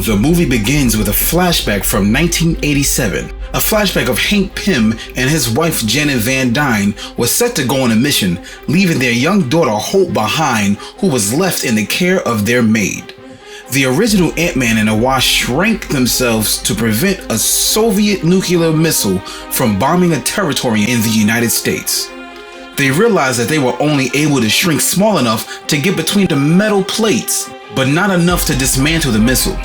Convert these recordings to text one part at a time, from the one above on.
The movie begins with a flashback from 1987. A flashback of Hank Pym and his wife Janet Van Dyne was set to go on a mission, leaving their young daughter Hope behind, who was left in the care of their maid. The original Ant-Man and the Wasp shrank themselves to prevent a Soviet nuclear missile from bombing a territory in the United States. They realized that they were only able to shrink small enough to get between the metal plates, but not enough to dismantle the missile.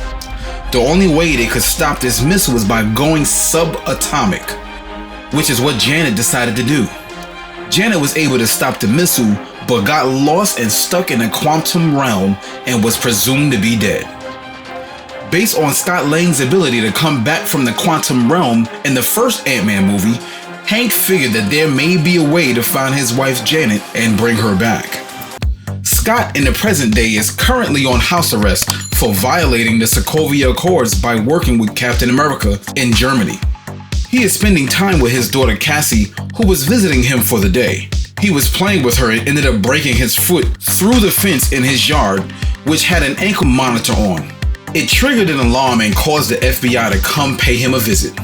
The only way they could stop this missile was by going subatomic, which is what Janet decided to do. Janet was able to stop the missile, but got lost and stuck in the quantum realm and was presumed to be dead. Based on Scott Lang's ability to come back from the quantum realm in the first Ant-Man movie, Hank figured that there may be a way to find his wife Janet and bring her back. Scott in the present day is currently on house arrest for violating the Sokovia Accords by working with Captain America in Germany. He is spending time with his daughter Cassie, who was visiting him for the day. He was playing with her and ended up breaking his foot through the fence in his yard, which had an ankle monitor on. It triggered an alarm and caused the FBI to come pay him a visit.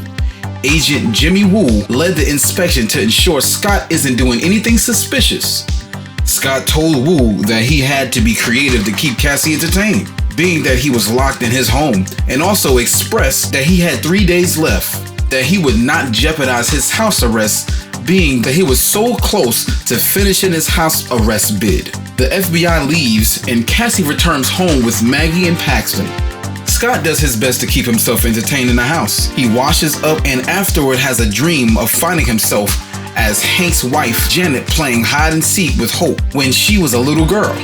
Agent Jimmy Woo led the inspection to ensure Scott isn't doing anything suspicious. Scott told Woo that he had to be creative to keep Cassie entertained, being that he was locked in his home, and also expressed that he had 3 days left, that he would not jeopardize his house arrest, being that he was so close to finishing his house arrest bid. The FBI leaves and Cassie returns home with Maggie and Paxton. Scott does his best to keep himself entertained in the house. He washes up and afterward has a dream of finding himself as Hank's wife Janet playing hide and seek with Hope when she was a little girl.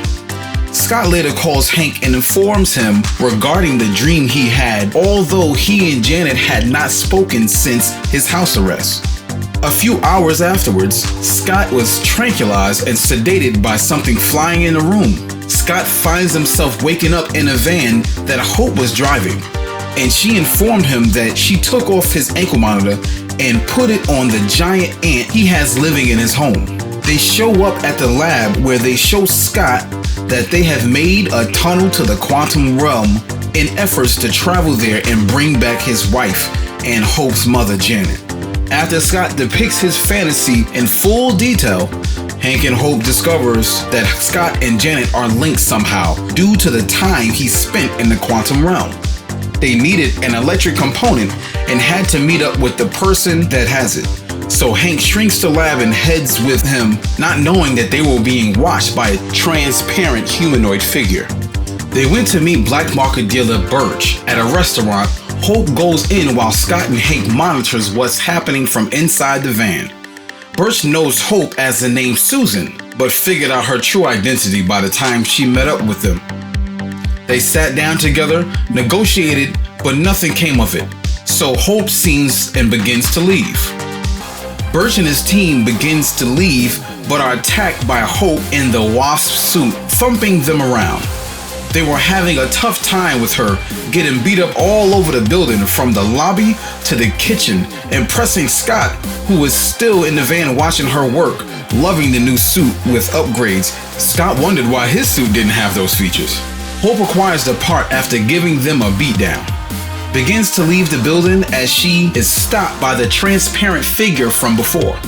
Scott later calls Hank and informs him regarding the dream he had, although he and Janet had not spoken since his house arrest. A few hours afterwards, Scott was tranquilized and sedated by something flying in the room. Scott finds himself waking up in a van that Hope was driving, and she informed him that she took off his ankle monitor and put it on the giant ant he has living in his home. They show up at the lab where they show Scott that they have made a tunnel to the quantum realm in efforts to travel there and bring back his wife and Hope's mother Janet. After Scott depicts his fantasy in full detail, Hank and Hope discovers that Scott and Janet are linked somehow due to the time he spent in the quantum realm. They needed an electric component and had to meet up with the person that has it. So Hank shrinks the lab and heads with him, not knowing that they were being watched by a transparent humanoid figure. They went to meet black market dealer Birch at a restaurant. Hope goes in while Scott and Hank monitors what's happening from inside the van. Birch knows Hope as the name Susan, but figured out her true identity by the time she met up with them. They sat down together, negotiated, but nothing came of it. So Hope scenes and begins to leave. Birch and his team begins to leave, but are attacked by Hope in the Wasp suit, thumping them around. They were having a tough time with her, getting beat up all over the building from the lobby to the kitchen, impressing Scott, who was still in the van watching her work, loving the new suit with upgrades. Scott wondered why his suit didn't have those features. Hope acquires the part after giving them a beatdown. Begins to leave the building as she is stopped by the transparent figure from before.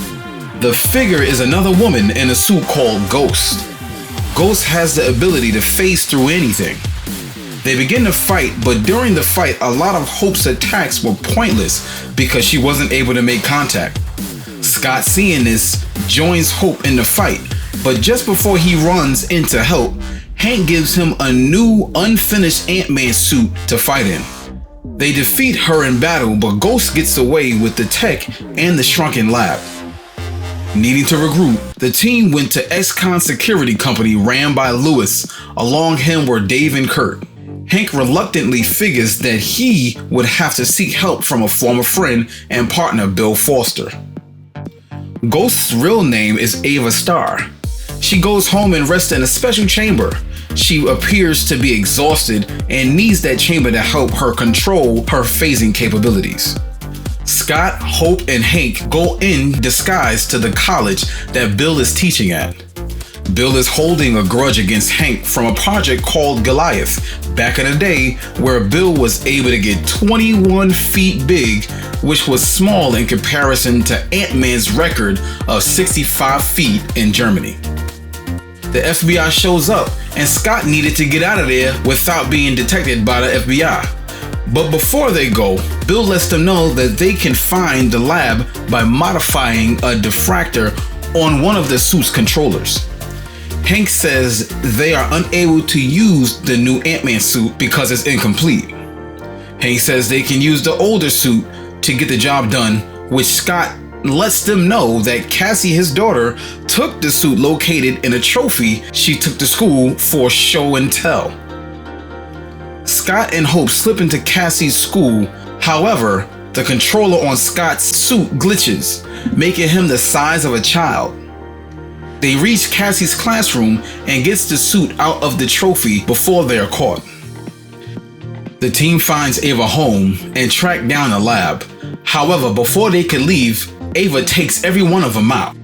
The figure is another woman in a suit called Ghost. Ghost has the ability to phase through anything. They begin to fight, but during the fight, a lot of Hope's attacks were pointless because she wasn't able to make contact. Scott, seeing this, joins Hope in the fight, but just before he runs in to help, Hank gives him a new, unfinished Ant-Man suit to fight in. They defeat her in battle, but Ghost gets away with the tech and the shrunken lab. Needing to regroup, the team went to ex-con security company ran by Lewis. Along him were Dave and Kurt. Hank reluctantly figures that he would have to seek help from a former friend and partner, Bill Foster. Ghost's real name is Ava Starr. She goes home and rests in a special chamber. She appears to be exhausted and needs that chamber to help her control her phasing capabilities. Scott, Hope, and Hank go in disguise to the college that Bill is teaching at. Bill is holding a grudge against Hank from a project called Goliath, back in the day where Bill was able to get 21 feet big, which was small in comparison to Ant-Man's record of 65 feet in Germany. The FBI shows up and Scott needed to get out of there without being detected by the FBI. But before they go, Bill lets them know that they can find the lab by modifying a diffractor on one of the suit's controllers. Hank says they are unable to use the new Ant-Man suit because it's incomplete. Hank says they can use the older suit to get the job done, which Scott lets them know that Cassie, his daughter, took the suit located in a trophy she took to school for show and tell. Scott and Hope slip into Cassie's school. However, the controller on Scott's suit glitches, making him the size of a child. They reach Cassie's classroom and gets the suit out of the trophy before they are caught. The team finds Ava home and track down the lab. However, before they could leave, Ava takes every one of them out.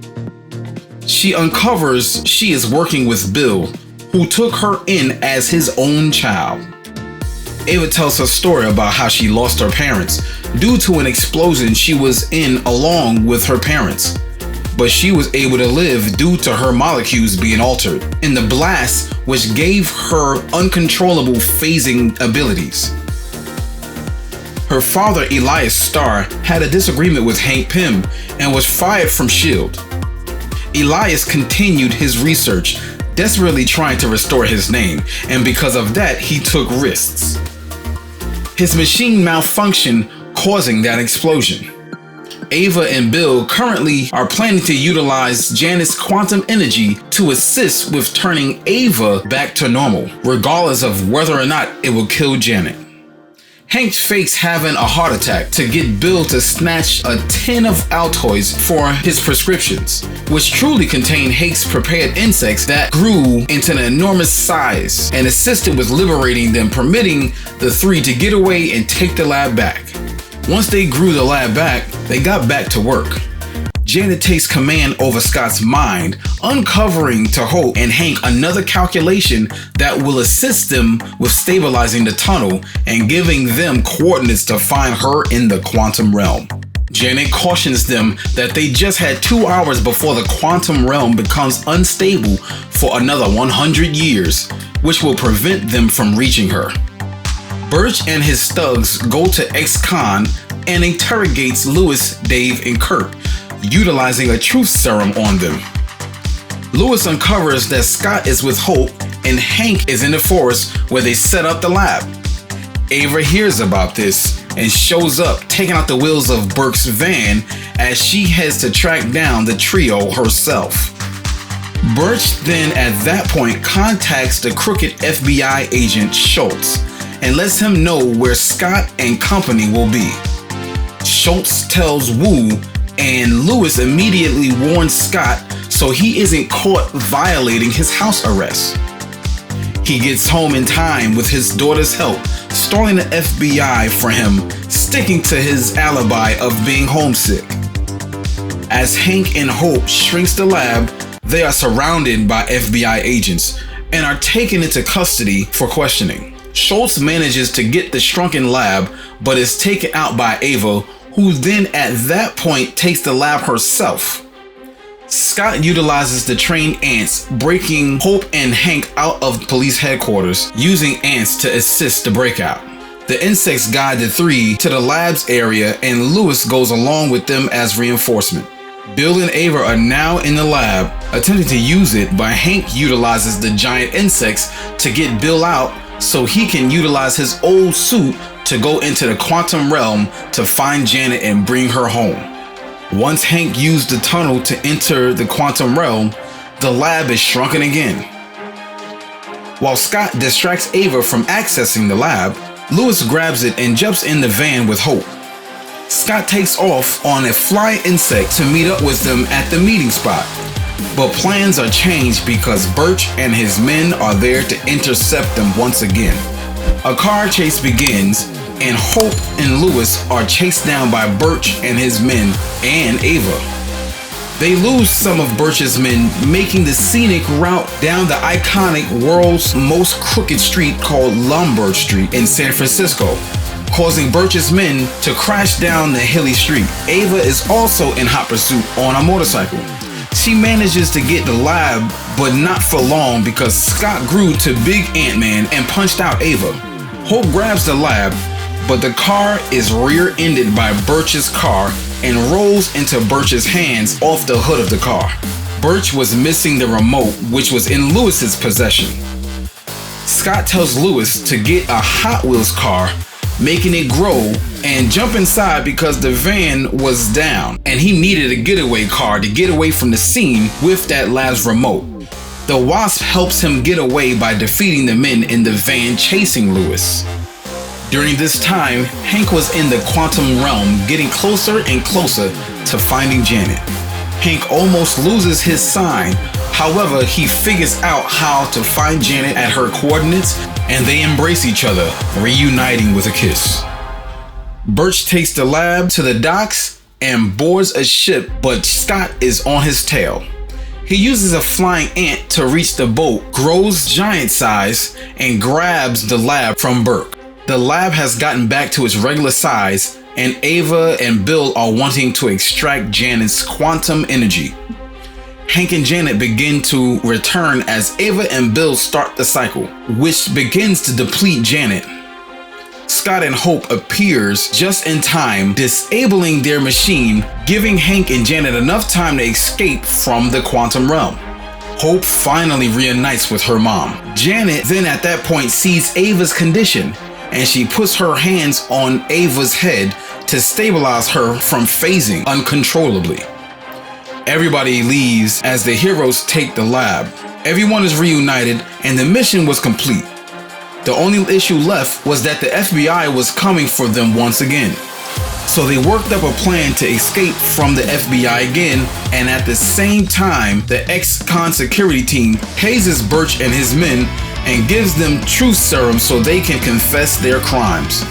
She uncovers she is working with Bill, who took her in as his own child. Ava tells her story about how she lost her parents due to an explosion she was in along with her parents, but she was able to live due to her molecules being altered in the blast, which gave her uncontrollable phasing abilities. Her father, Elias Starr, had a disagreement with Hank Pym and was fired from S.H.I.E.L.D. Elias continued his research, desperately trying to restore his name, and because of that, he took risks. His machine malfunctioned, causing that explosion. Ava and Bill currently are planning to utilize Janet's quantum energy to assist with turning Ava back to normal, regardless of whether or not it will kill Janet. Hank fakes having a heart attack to get Bill to snatch a tin of Altoids for his prescriptions, which truly contain Hank's prepared insects that grew into an enormous size and assisted with liberating them, permitting the three to get away and take the lab back. Once they grew the lab back, they got back to work. Janet takes command over Scott's mind, uncovering to Hope and Hank another calculation that will assist them with stabilizing the tunnel and giving them coordinates to find her in the quantum realm. Janet cautions them that they just had 2 hours before the quantum realm becomes unstable for another 100 years, which will prevent them from reaching her. Birch and his thugs go to ex-con and interrogates Lewis, Dave, and Kurt, utilizing a truth serum on them. Lewis uncovers that Scott is with Hope and Hank is in the forest where they set up the lab. Ava hears about this and shows up, taking out the wheels of Burke's van as she heads to track down the trio herself. Birch then at that point contacts the crooked FBI agent Schultz and lets him know where Scott and company will be. Schultz tells Wu, and Lewis immediately warns Scott so he isn't caught violating his house arrest. He gets home in time with his daughter's help, stalling the FBI for him, sticking to his alibi of being homesick. As Hank and Hope shrinks the lab, they are surrounded by FBI agents and are taken into custody for questioning. Schultz manages to get the shrunken lab, but is taken out by Ava, who then at that point takes the lab herself. Scott utilizes the trained ants, breaking Hope and Hank out of police headquarters, using ants to assist the breakout. The insects guide the three to the lab's area and Lewis goes along with them as reinforcement. Bill and Ava are now in the lab, attempting to use it, but Hank utilizes the giant insects to get Bill out so he can utilize his old suit to go into the quantum realm to find Janet and bring her home. Once Hank used the tunnel to enter the quantum realm, the lab is shrunken again. While Scott distracts Ava from accessing the lab, Lewis grabs it and jumps in the van with Hope. Scott takes off on a flying insect to meet up with them at the meeting spot, but plans are changed because Birch and his men are there to intercept them once again. A car chase begins, and Hope and Lewis are chased down by Birch and his men and Ava. They lose some of Birch's men, making the scenic route down the iconic world's most crooked street called Lombard Street in San Francisco, causing Birch's men to crash down the hilly street. Ava is also in hot pursuit on a motorcycle. She manages to get the lab, but not for long because Scott grew to Big Ant-Man and punched out Ava. Hope grabs the lab, but the car is rear-ended by Birch's car and rolls into Birch's hands off the hood of the car. Birch was missing the remote, which was in Lewis's possession. Scott tells Lewis to get a Hot Wheels car, making it grow, and jump inside because the van was down, and he needed a getaway car to get away from the scene with that lab's remote. The Wasp helps him get away by defeating the men in the van chasing Lewis. During this time, Hank was in the quantum realm, getting closer and closer to finding Janet. Hank almost loses his sign. However, he figures out how to find Janet at her coordinates, and they embrace each other, reuniting with a kiss. Birch takes the lab to the docks and boards a ship, but Scott is on his tail. He uses a flying ant to reach the boat, grows giant size, and grabs the lab from Burke. The lab has gotten back to its regular size, and Ava and Bill are wanting to extract Janet's quantum energy. Hank and Janet begin to return as Ava and Bill start the cycle, which begins to deplete Janet. Scott and Hope appears just in time, disabling their machine, giving Hank and Janet enough time to escape from the quantum realm. Hope finally reunites with her mom. Janet then at that point sees Ava's condition, and she puts her hands on Ava's head to stabilize her from phasing uncontrollably. Everybody leaves as the heroes take the lab. Everyone is reunited and the mission was complete. The only issue left was that the FBI was coming for them once again. So they worked up a plan to escape from the FBI again, and at the same time, the ex-con security team hazes Birch and his men and gives them truth serum so they can confess their crimes.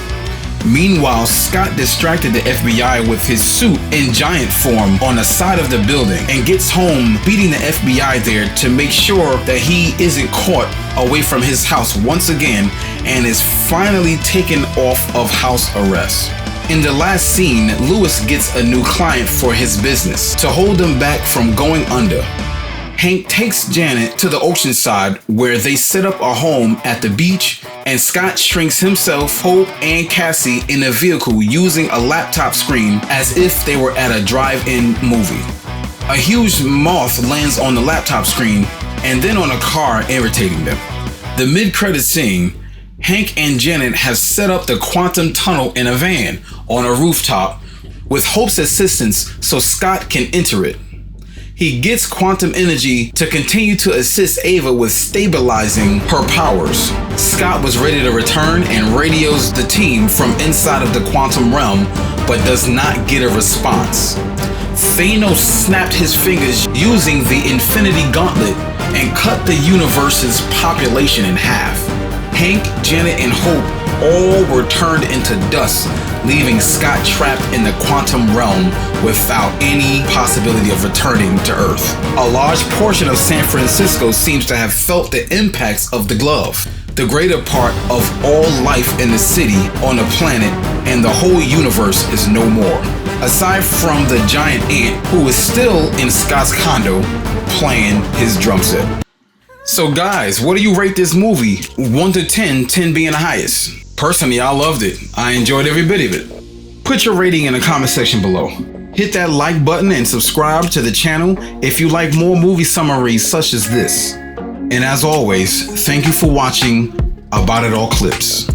Meanwhile, Scott distracted the FBI with his suit in giant form on the side of the building and gets home, beating the FBI there to make sure that he isn't caught away from his house once again, and is finally taken off of house arrest. In the last scene, Lewis gets a new client for his business to hold them back from going under. Hank takes Janet to the ocean side where they set up a home at the beach, and Scott shrinks himself, Hope, and Cassie in a vehicle using a laptop screen as if they were at a drive-in movie. A huge moth lands on the laptop screen and then on a car, irritating them. The mid-credit scene, Hank and Janet have set up the quantum tunnel in a van on a rooftop with Hope's assistance so Scott can enter it. He gets quantum energy to continue to assist Ava with stabilizing her powers. Scott was ready to return and radios the team from inside of the quantum realm, but does not get a response. Thanos snapped his fingers using the Infinity Gauntlet and cut the universe's population in half. Hank, Janet, and Hope all were turned into dust, leaving Scott trapped in the quantum realm without any possibility of returning to Earth. A large portion of San Francisco seems to have felt the impacts of the glove. The greater part of all life in the city, on the planet, and the whole universe is no more. Aside from the giant ant who is still in Scott's condo playing his drum set. So guys, what do you rate this movie? 1 to 10, 10 being the highest. Personally, I loved it. I enjoyed every bit of it. Put your rating in the comment section below. Hit that like button and subscribe to the channel if you like more movie summaries such as this. And as always, thank you for watching About It All Clipz.